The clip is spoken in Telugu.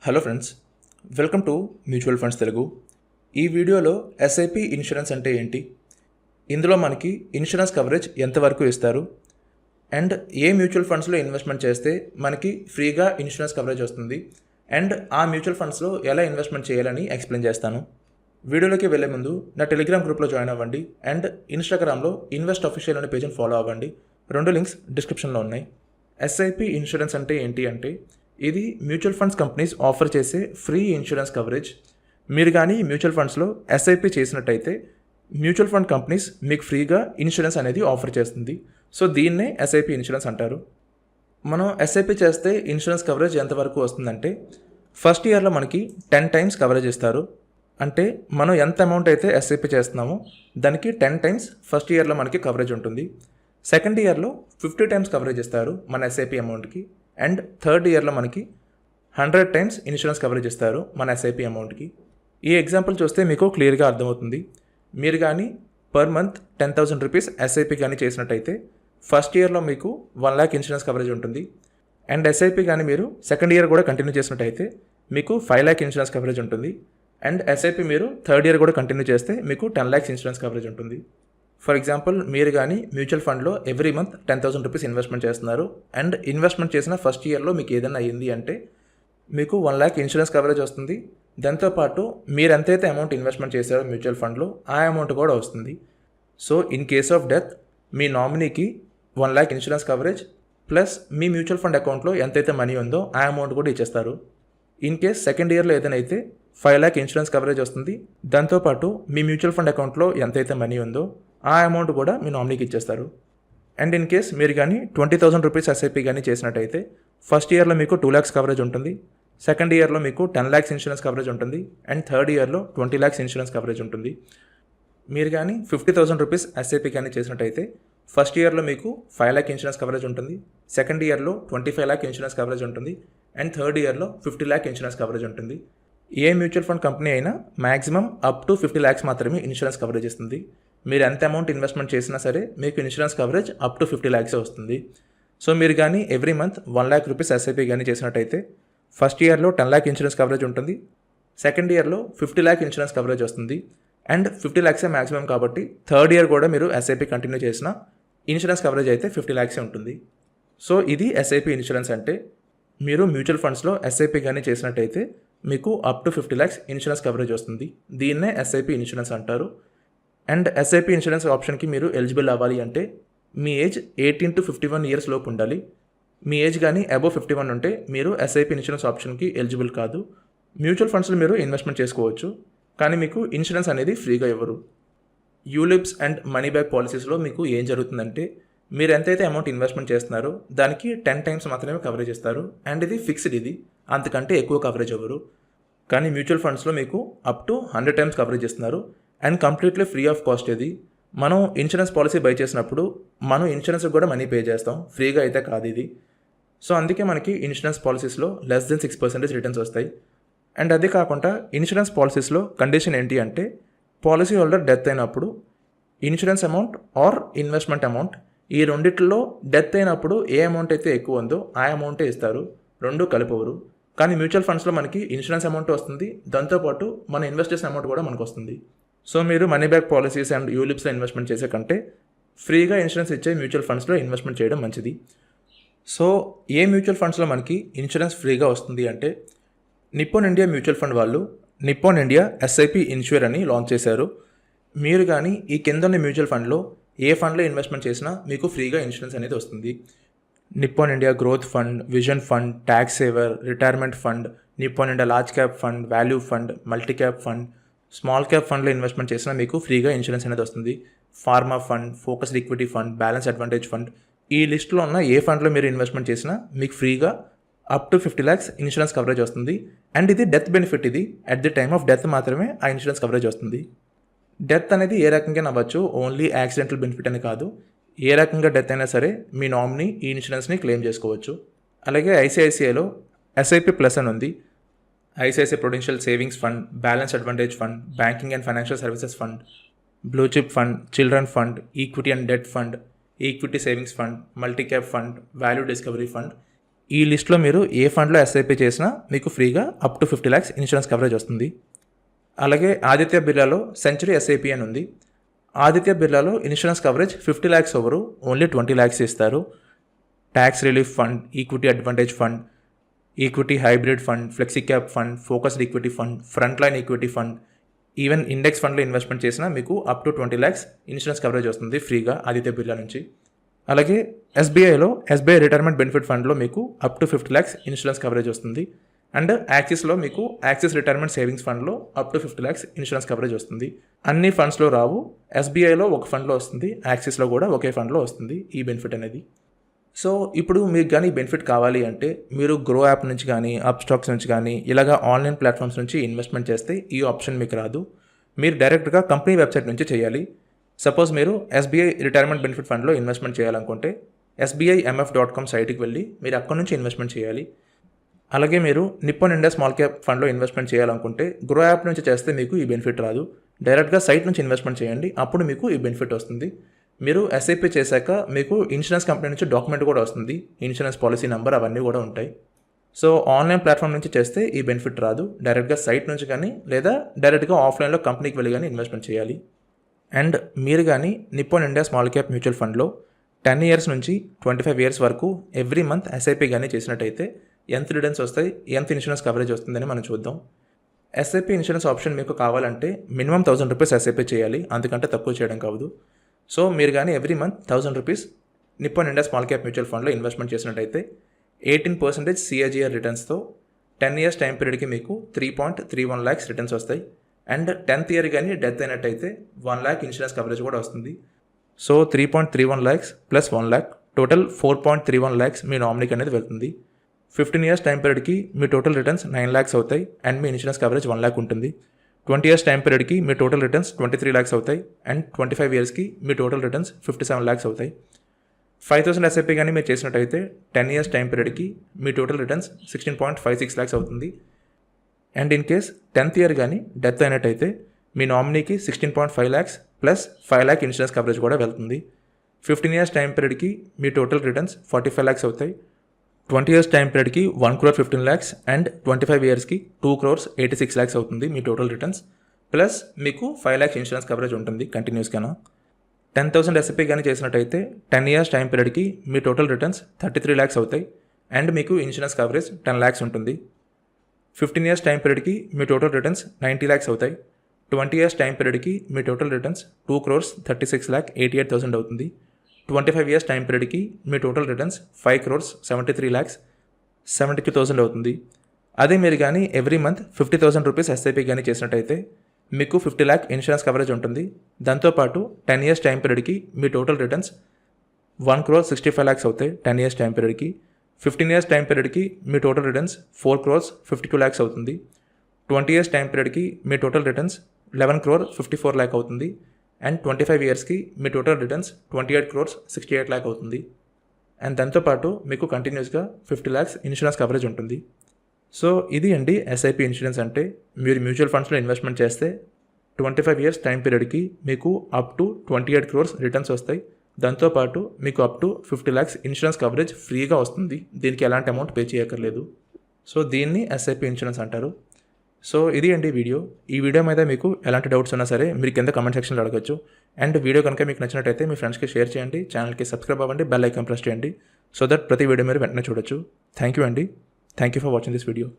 Hello friends, welcome to mutual funds Telugu. ఈ వీడియోలో ఎస్ఐపి ఇన్సూరెన్స్ అంటే ఏంటి, ఇందులో మనకి ఇన్సూరెన్స్ కవరేజ్ ఎంతవరకు ఇస్తారు, అండ్ ఏ మ్యూచువల్ ఫండ్స్లో ఇన్వెస్ట్మెంట్ చేస్తే మనకి ఫ్రీగా ఇన్సూరెన్స్ కవరేజ్ వస్తుంది, అండ్ ఆ మ్యూచువల్ ఫండ్స్లో ఎలా ఇన్వెస్ట్మెంట్ చేయాలని ఎక్స్ప్లెయిన్ చేస్తాను. వీడియోలోకి వెళ్ళే ముందు నా టెలిగ్రామ్ గ్రూప్లో జాయిన్ అవ్వండి అండ్ ఇన్స్టాగ్రామ్లో ఇన్వెస్ట్ అఫీషియల్ అనే పేజ్ని ఫాలో అవ్వండి. రెండు లింక్స్ డిస్క్రిప్షన్లో ఉన్నాయి. ఎస్ఐపి ఇన్సూరెన్స్ అంటే ఏంటి అంటే, ఇది మ్యూచువల్ ఫండ్స్ కంపెనీస్ ఆఫర్ చేసే ఫ్రీ ఇన్సూరెన్స్ కవరేజ్. మీరు కానీ మ్యూచువల్ ఫండ్స్లో ఎస్ఐపి చేసినట్టయితే మ్యూచువల్ ఫండ్ కంపెనీస్ మీకు ఫ్రీగా ఇన్సూరెన్స్ అనేది ఆఫర్ చేస్తుంది. సో దీన్నే ఎస్ఐపి ఇన్సూరెన్స్ అంటారు. మనం ఎస్ఐపి చేస్తే ఇన్సూరెన్స్ కవరేజ్ ఎంతవరకు వస్తుందంటే, ఫస్ట్ ఇయర్లో మనకి 10 times కవరేజ్ ఇస్తారు. అంటే మనం ఎంత అమౌంట్ అయితే ఎస్ఐపి చేస్తున్నామో దానికి 10 times ఫస్ట్ ఇయర్లో మనకి కవరేజ్ ఉంటుంది. సెకండ్ ఇయర్లో 50 times కవరేజ్ ఇస్తారు మన ఎస్ఐపి అమౌంట్కి. అండ్ థర్డ్ ఇయర్లో మనకి 100 times ఇన్సూరెన్స్ కవరేజ్ ఇస్తారు మన ఎస్ఐపి అమౌంట్కి. ఈ ఎగ్జాంపుల్ చూస్తే మీకు క్లియర్గా అర్థమవుతుంది. మీరు కానీ పర్ మంత్ 10,000 రూపీస్ ఎస్ఐపి కానీ చేసినట్టయితే ఫస్ట్ ఇయర్లో మీకు 1 lakh ఇన్సూరెన్స్ కవరేజ్ ఉంటుంది. అండ్ ఎస్ఐపి కానీ మీరు సెకండ్ ఇయర్ కూడా కంటిన్యూ చేసినట్టయితే మీకు 5 lakh ఇన్సూరెన్స్ కవరేజ్ ఉంటుంది. అండ్ ఎస్ఐపి మీరు థర్డ్ ఇయర్ కూడా కంటిన్యూ చేస్తే మీకు 10 lakhs ఇన్సూరెన్స్ కవరేజ్ ఉంటుంది. ఫర్ ఎగ్జాంపుల్, మీరు కానీ మ్యూచువల్ ఫండ్లో ఎవ్రీ మంత్ 10,000 రూపీస్ ఇన్వెస్ట్మెంట్ చేస్తున్నారు. అండ్ ఇన్వెస్ట్మెంట్ చేసిన ఫస్ట్ ఇయర్లో మీకు ఏదైనా అయ్యింది అంటే మీకు 1 lakh ఇన్సూరెన్స్ కవరేజ్ వస్తుంది. దాంతోపాటు మీరు ఎంతైతే అమౌంట్ ఇన్వెస్ట్మెంట్ చేశారో మ్యూచువల్ ఫండ్లో ఆ అమౌంట్ కూడా వస్తుంది. So in case of death మీ నామినీకి 1 lakh ఇన్సూరెన్స్ కవరేజ్ ప్లస్ మీ మ్యూచువల్ ఫండ్ అకౌంట్లో ఎంతైతే మనీ ఉందో ఆ అమౌంట్ కూడా ఇచ్చేస్తారు. ఇన్ కేస్ సెకండ్ ఇయర్లో ఏదైనా అయితే 5 lakh ఇన్సూరెన్స్ కవరేజ్ వస్తుంది. దాంతోపాటు మీ మ్యూచువల్ ఫండ్ అకౌంట్లో ఎంతైతే మనీ ఉందో ఆ అమౌంట్ కూడా మీ నామినీకి ఇచ్చేస్తారు. అండ్ ఇన్ కేస్ మీరు కానీ 20,000 రూపీస్ ఎస్ఐపి కానీ చేసినట్టయితే ఫస్ట్ ఇయర్లో మీకు 2 lakhs కవరేజ్ ఉంటుంది. సెకండ్ ఇయర్లో మీకు 10 lakhs ఇన్సూరెన్స్ కవరేజ్ ఉంటుంది. అండ్ థర్డ్ ఇయర్లో 20 lakhs ఇన్సూరెన్స్ కవరేజ్ ఉంటుంది. మీరు కానీ 50,000 రూపీస్ ఎస్ఐపి కానీ చేసినట్టయితే ఫస్ట్ ఇయర్లో మీకు 5 lakh ఇన్సూరెన్స్ కవరేజ్ ఉంటుంది. సెకండ్ ఇయర్లో 25 lakh ఇన్సూరెన్స్ కవరేజ్ ఉంటుంది. అండ్ థర్డ్ ఇయర్లో 50 lakh ఇన్సూరెన్స్ కవరేజ్ ఉంటుంది. ఏ మ్యూచువల్ ఫండ్ కంపెనీ అయినా మ్యాక్సిమం అప్ టు 50 lakhs మాత్రమే ఇన్సూరెన్స్ కవరేజ్ ఇస్తుంది. మీరు ఎంత అమౌంట్ ఇన్వెస్ట్మెంట్ చేసినా సరే మీకు insurance coverage up to 50 lakhs వస్తుంది. సో మీరు కానీ every month 1 lakh rupees SIP కానీ చేసినట్టయితే ఫస్ట్ ఇయర్లో 10 lakh ఇన్సూరెన్స్ కవరేజ్ ఉంటుంది. సెకండ్ ఇయర్లో 50 lakh ఇన్సూరెన్స్ కవరేజ్ వస్తుంది. అండ్ 50 lakhs మ్యాక్సిమం కాబట్టి థర్డ్ ఇయర్ కూడా మీరు ఎస్ఐపి కంటిన్యూ చేసిన ఇన్సూరెన్స్ కవరేజ్ అయితే 50 lakhs ఉంటుంది. సో ఇది ఎస్ఐపి ఇన్సూరెన్స్ అంటే. మీరు మ్యూచువల్ ఫండ్స్లో ఎస్ఐపి కానీ చేసినట్టయితే మీకు up to 50 lakhs insurance coverage వస్తుంది. దీన్నే ఎస్ఐపి ఇన్సూరెన్స్ అంటారు. అండ్ ఎస్ఐపి ఇన్సూరెన్స్ ఆప్షన్కి మీరు ఎలిజిబుల్ అవ్వాలి అంటే మీ ఏజ్ 18 to 51 years లోపు ఉండాలి. మీ ఏజ్ కానీ అబోవ్ 51 ఉంటే మీరు ఎస్ఐపి ఇన్సూరెన్స్ ఆప్షన్కి ఎలిజిబుల్ కాదు. మ్యూచువల్ ఫండ్స్లో మీరు ఇన్వెస్ట్మెంట్ చేసుకోవచ్చు, కానీ మీకు ఇన్సూరెన్స్ అనేది ఫ్రీగా ఇవ్వరు. యూలిప్స్ అండ్ మనీ బ్యాక్ పాలసీస్లో మీకు ఏం జరుగుతుందంటే, మీరు ఎంతైతే అమౌంట్ ఇన్వెస్ట్మెంట్ చేస్తున్నారో దానికి 10 times మాత్రమే కవరేజ్ ఇస్తారు. అండ్ ఇది ఫిక్స్డ్, ఇది అంతకంటే ఎక్కువ కవరేజ్ ఇవ్వరు. కానీ మ్యూచువల్ ఫండ్స్లో మీకు అప్ టు 100 times కవరేజ్ ఇస్తున్నారు. And completely free of cost. ఇది మనం ఇన్సూరెన్స్ పాలసీ బై చేసినప్పుడు మనం ఇన్సూరెన్స్కి కూడా మనీ పే చేస్తాం, ఫ్రీగా అయితే కాదు ఇది. సో అందుకే మనకి ఇన్సూరెన్స్ పాలసీస్లో less than 6% రిటర్న్స్ వస్తాయి. అండ్ అదే కాకుండా ఇన్సూరెన్స్ పాలసీస్లో కండిషన్ ఏంటి అంటే, పాలసీ హోల్డర్ డెత్ అయినప్పుడు insurance amount are investment amount ఈ రెండిట్లో డెత్ అయినప్పుడు ఏ అమౌంట్ అయితే ఎక్కువ ఉందో ఆ అమౌంటే ఇస్తారు, రెండు కలిపవరు. కానీ మ్యూచువల్ ఫండ్స్లో మనకి ఇన్సూరెన్స్ అమౌంట్ వస్తుంది, దాంతోపాటు మన ఇన్వెస్ట్ చేసిన అమౌంట్ కూడా మనకు వస్తుంది. సో మీరు మనీ బ్యాక్ పాలసీస్ అండ్ యూలిప్స్లో ఇన్వెస్ట్మెంట్ చేసే కంటే ఫ్రీగా ఇన్సూరెన్స్ ఇచ్చే మ్యూచువల్ ఫండ్స్లో ఇన్వెస్ట్మెంట్ చేయడం మంచిది. సో ఏ మ్యూచువల్ ఫండ్స్లో మనకి ఇన్సూరెన్స్ ఫ్రీగా వస్తుంది అంటే, నిప్పాన్ ఇండియా మ్యూచువల్ ఫండ్ వాళ్ళు నిప్పాన్ ఇండియా ఎస్ఐపి ఇన్ష్యూర్ అని లాంచ్ చేశారు. మీరు కానీ ఈ కింద ఉన్న మ్యూచువల్ ఫండ్లో ఏ ఫండ్లో ఇన్వెస్ట్మెంట్ చేసినా మీకు ఫ్రీగా ఇన్సూరెన్స్ అనేది వస్తుంది. Nippon India growth fund, vision fund, tax saver, retirement fund, Nippon India large cap fund, value fund, multi cap fund, small cap ఫండ్లో ఇన్వెస్ట్మెంట్ చేసినా మీకు ఫ్రీగా ఇన్సూరెన్స్ అనేది వస్తుంది. Pharma fund, focused equity fund, balance advantage fund, ఈ లిస్ట్లో ఉన్న ఏ ఫండ్లో మీరు ఇన్వెస్ట్మెంట్ చేసినా మీకు ఫ్రీగా up to 50 lakhs insurance coverage వస్తుంది. అండ్ ఇది డెత్ బెనిఫిట్. ఇది at the time of death మాత్రమే ఆ ఇన్సూరెన్స్ కవరేజ్ వస్తుంది. డెత్ అనేది ఏ రకంగా అవ్వచ్చు, ఓన్లీ యాక్సిడెంటల్ బెనిఫిట్ అని కాదు. ఏ రకంగా డెత్ అయినా సరే మీ నామినీ ఈ ఇన్సూరెన్స్ని క్లెయిమ్ చేసుకోవచ్చు. అలాగే ఐసిఐసిఐలో ఎస్ఐపి ప్లస్ అని ఉంది. ICICI Prudential savings fund, balance advantage fund, banking and financial services fund, blue chip fund, children fund, equity and debt fund, equity savings fund, multi cap fund, value discovery fund, ఈ లిస్ట్లో మీరు ఏ ఫండ్లో ఎస్ఐపి చేసినా మీకు ఫ్రీగా up to 50 lakhs insurance coverage వస్తుంది. అలాగే ఆదిత్య బిర్లాలో సెంచరీ ఎస్ఐపి అని ఉంది. ఆదిత్య బిర్లాలో insurance coverage 50 lakhs over only 20 lakhs ఇస్తారు. Tax relief fund, equity advantage fund, equity hybrid fund, flexi cap fund, focused equity fund, front line equity fund, even index ఫండ్లో ఇన్వెస్ట్మెంట్ చేసినా మీకు up to 20 lakhs insurance coverage వస్తుంది ఫ్రీగా ఆదిత్య బిర్లా నుంచి. అలాగే ఎస్బీఐలో ఎస్బీఐ రిటైర్మెంట్ బెనిఫిట్ ఫండ్లో మీకు up to 50 lakhs insurance coverage వస్తుంది. అండ్ యాక్సిస్లో మీకు యాక్సిస్ రిటైర్మెంట్ సేవింగ్స్ ఫండ్లో up to 50 lakhs insurance coverage వస్తుంది. అన్ని ఫండ్స్లో రావు, ఎస్బీఐలో ఒక ఫండ్లో వస్తుంది, యాక్సిస్లో కూడా ఒకే ఫండ్లో వస్తుంది ఈ బెనిఫిట్ అనేది. సో ఇప్పుడు మీకు కానీ బెనిఫిట్ కావాలి అంటే మీరు గ్రో యాప్ నుంచి కానీ, అప్ స్టాక్స్ నుంచి కానీ, ఇలాగా ఆన్లైన్ ప్లాట్ఫామ్స్ నుంచి ఇన్వెస్ట్మెంట్ చేస్తే ఈ ఆప్షన్ మీకు రాదు. మీరు డైరెక్ట్గా కంపెనీ వెబ్సైట్ నుంచి చేయాలి. సపోజ్ మీరు ఎస్బీఐ రిటైర్మెంట్ బెనిఫిట్ ఫండ్లో ఇన్వెస్ట్మెంట్ చేయాలనుకుంటే sbimf.com సైట్కి వెళ్ళి మీరు అక్కడ నుంచి ఇన్వెస్ట్మెంట్ చేయాలి. అలాగే మీరు నిప్పాన్ ఇండియా స్మాల్ క్యాప్ ఫండ్లో ఇన్వెస్ట్మెంట్ చేయాలనుకుంటే గ్రో యాప్ నుంచి చేస్తే మీకు ఈ బెనిఫిట్ రాదు. డైరెక్ట్గా సైట్ నుంచి ఇన్వెస్ట్మెంట్ చేయండి, అప్పుడు మీకు ఈ బెనిఫిట్ వస్తుంది. మీరు ఎస్ఐపి చేశాక మీకు ఇన్సూరెన్స్ కంపెనీ నుంచి డాక్యుమెంట్ కూడా వస్తుంది, ఇన్సూరెన్స్ పాలసీ నెంబర్ అవన్నీ కూడా ఉంటాయి. సో ఆన్లైన్ ప్లాట్ఫామ్ నుంచి చేస్తే ఈ బెనిఫిట్ రాదు. డైరెక్ట్గా సైట్ నుంచి కానీ లేదా డైరెక్ట్గా ఆఫ్లైన్లో కంపెనీకి వెళ్ళి కానీ ఇన్వెస్ట్మెంట్ చేయాలి. అండ్ మీరు కానీ Nippon India small cap mutual ఫండ్లో 10 years నుంచి 25 years వరకు ఎవ్రీ మంత్ ఎస్ఐపి కానీ చేసినట్టయితే ఎంత రిటర్న్స్ వస్తాయి, ఎంత ఇన్సూరెన్స్ కవరేజ్ వస్తుందని మనం చూద్దాం. ఎస్ఐపి ఇన్సూరెన్స్ ఆప్షన్ మీకు కావాలంటే మినిమం 1000 rupees ఎస్ఐపి చేయాలి, అందుకంటే తక్కువ చేయడం కావదు. సో మీరు కానీ every month 1000 rupees Nippon India small cap mutual ఫండ్లో ఇన్వెస్ట్మెంట్ చేసినట్టయితే 18% CAGR రిటర్న్స్తో 10 years టైం పీరియడ్కి మీకు 3.31 lakhs రిటర్న్స్ వస్తాయి. అండ్ 10th year కానీ డెత్ అయినట్టయితే 1 lakh ఇన్సూరెన్స్ కవరేజ్ కూడా వస్తుంది. So 3.31 lakhs plus 1 lakh total 4.31 lakhs మీ నామినీకి అనేది వెళ్తుంది. 15 years టైం పీరియడ్కి మీ టోటల్ రిటర్న్స్ 9 lakhs అవుతాయి and me insurance coverage 1 lakh ఉంటుంది. 20 years టైం పీరియడ్కి మీ టోటల్ రిటర్న్స్ 23 lakhs అవుతాయి అండ్ 25 yearsకి మీ టోటల్ రిటర్న్స్ 57 lakhs అవుతాయి. 5000 ఎస్ఐపి కానీ మీరు చేసినట్టయితే 10 years టైం పీరియడ్కి మీ టోటల్ రిటర్న్స్ 16.56 lakhs అవుతుంది. And in case 10th year కానీ డెత్ అయినట్టయితే మీ నామినీకి 16.5 lakhs plus 5 lakh insurance coverage కూడా వెళ్తుంది. 15 years టైం పీరియడ్కి మీ టోటల్ రిటర్న్స్ 45 lakhs అవుతాయి. 20 years టైం పీరియడ్కి 1,15 lakhs అండ్ 25 yearsకి 2,86 lakhs అవుతుంది మీ టోటల్ రిటర్న్స్. ప్లస్ మీకు 5 lakhs ఇన్సూరెన్స్ కవరేజ్ ఉంటుంది కంటిన్యూస్గాను. 10,000 ఎస్ఐపి కానీ చేసినట్టయితే 10 years టైం పీరియడ్కి మీ టోటల్ రిటర్న్స్ 33 lakhs అవుతాయి అండ్ మీకు ఇన్సూరెన్స్ కవరేజ్ 10 lakhs ఉంటుంది. 15 years టైం పీరియడ్కి మీ టోటల్ రిటర్న్స్ 90 lakhs అవుతాయి. 20 years టైం పీరియడ్కి మీ టోటల్ రిటర్న్స్ 2,36,88,000 అవుతుంది. 25 years టైం పీరియడ్కి మీ టోటల్ రిటర్న్స్ 5,73,72,000 అవుతుంది. అదే మీరు కానీ ఎవ్రీ మంత్ 50,000 rupees ఎస్ఐపి కానీ చేసినట్టయితే మీకు 50 lakh ఇన్సూరెన్స్ కవరేజ్ ఉంటుంది. దాంతోపాటు 10 years టైం పీరియడ్కి మీ టోటల్ రిటర్న్స్ 1,65 lakhs అవుతాయి 10 years టైం పీరియడ్కి. 15 years టైం పీరియడ్కి మీ టోటల్ రిటర్న్స్ 4,52 lakhs అవుతుంది. 20 years టైం పీరియడ్కి మీ టోటల్ రిటర్న్స్ 11,54 lakh అవుతుంది అండ్ 25 yearsకి మీ టోటల్ రిటర్న్స్ 28,68 lakh అవుతుంది. అండ్ దాంతోపాటు మీకు కంటిన్యూస్గా 50 lakhs ఇన్సూరెన్స్ కవరేజ్ ఉంటుంది. సో ఇది అండి ఎస్ఐపి ఇన్సూరెన్స్ అంటే. మీరు మ్యూచువల్ ఫండ్స్లో ఇన్వెస్ట్మెంట్ చేస్తే 25 years టైం పీరియడ్కి మీకు అప్ టు 28 crores రిటర్న్స్ వస్తాయి. దాంతోపాటు మీకు up to 50 lakhs insurance coverage ఫ్రీగా వస్తుంది, దీనికి ఎలాంటి అమౌంట్ పే చేయక్కర్లేదు. సో దీన్ని ఎస్ఐపి ఇన్సూరెన్స్ అంటారు. సో ఇది అండి వీడియో. ఈ వీడియో మీద మీకు ఎలాంటి డౌట్స్ ఉన్నా సరే మీరు కింద కమెంట్ సెక్షన్లో అడగచ్చు. అండ్ వీడియో కనుక మీకు నచ్చినట్టయితే మీ ఫ్రెండ్స్కి షేర్ చేయండి, ఛానల్కి సబ్స్క్రైబ్ అవ్వండి, బెల్ ఐకాన్ ప్రెస్ చేయండి సో దట్ ప్రతి వీడియో మీరు వెంటనే చూడొచ్చు. థ్యాంక్ యూ అండి. Thank you for watching this video.